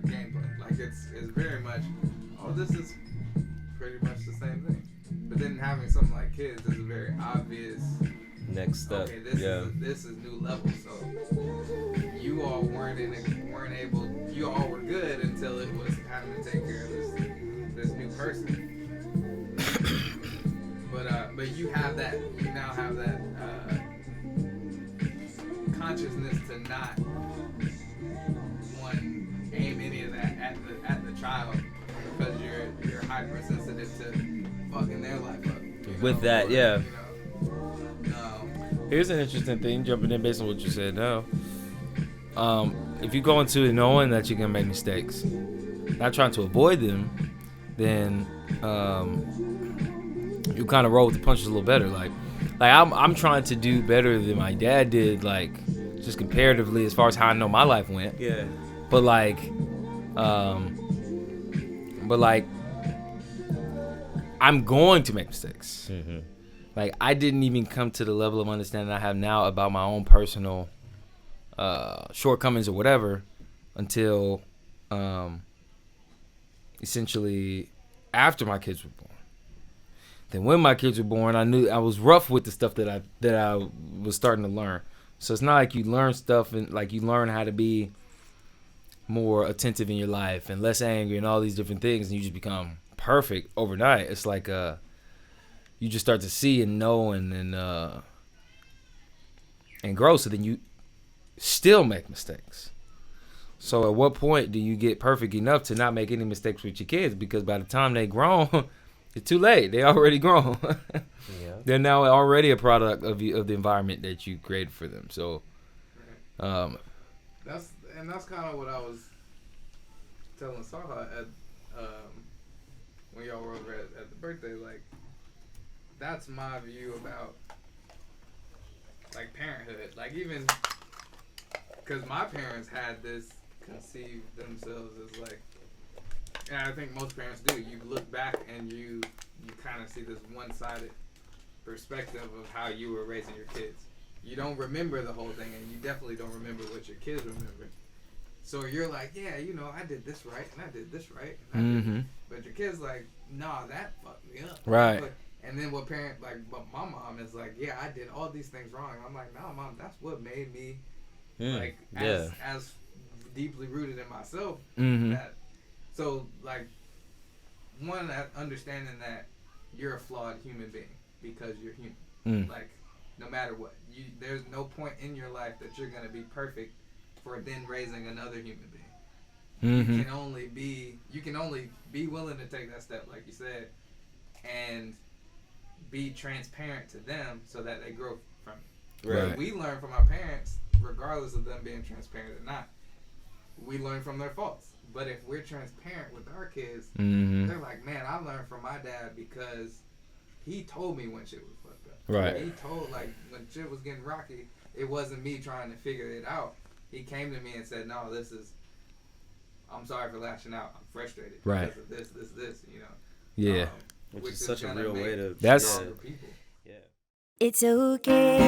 gameplay. Like it's very much, oh, this is pretty much the same thing. But then having something like kids is a very obvious next step. Okay, this is new level. So you all weren't able. You all were good until it was having to take care of this new person. But you have that. You now have that consciousness to not one aim any of that at the child because you're hypersensitive to fucking their life up. With that, yeah. Here's an interesting thing, jumping in based on what you said now. If you go into it knowing that you're gonna make mistakes, not trying to avoid them, then you kind of roll with the punches a little better. Like I'm trying to do better than my dad did, like just comparatively as far as how I know my life went. Yeah. But I'm going to make mistakes. Mm-hmm. Like I didn't even come to the level of understanding I have now about my own personal shortcomings or whatever until essentially after my kids were born. Then when my kids were born, I knew I was rough with the stuff that I was starting to learn. So it's not like you learn stuff and like you learn how to be more attentive in your life and less angry and all these different things, and you just become perfect overnight. It's like you just start to see and know and grow. So then you still make mistakes. So at what point do you get perfect enough to not make any mistakes with your kids? Because by the time they grown, it's too late. They already grown. Yeah. They're now already a product of the environment that you created for them. So, that's kind of what I was telling Saha at when y'all were over at the birthday. Like, that's my view about like parenthood. Like even because my parents had this conceived themselves as like. And I think most parents do. You look back and you kind of see this one-sided perspective of how you were raising your kids. You don't remember the whole thing, and you definitely don't remember what your kids remember. So you're like, yeah, I did this right, and I did this right, and I did this. But your kid's like, nah, that fucked me up. Right. And then but my mom is like, yeah, I did all these things wrong. I'm like, no, mom, that's what made me as deeply rooted in myself that. So, like, one, understanding that you're a flawed human being because you're human. Like, no matter what. There's no point in your life that you're going to be perfect for then raising another human being. Mm-hmm. You can only be willing to take that step, like you said, and be transparent to them so that they grow from it. Right. We learn from our parents, regardless of them being transparent or not. We learn from their faults. But if we're transparent with our kids, they're like, man, I learned from my dad because he told me when shit was fucked up. Right. He told, like, when shit was getting rocky, it wasn't me trying to figure it out. He came to me and said, no, I'm sorry for lashing out. I'm frustrated because of this, Yeah. Which is such a real way to... That's... Yeah. It's okay.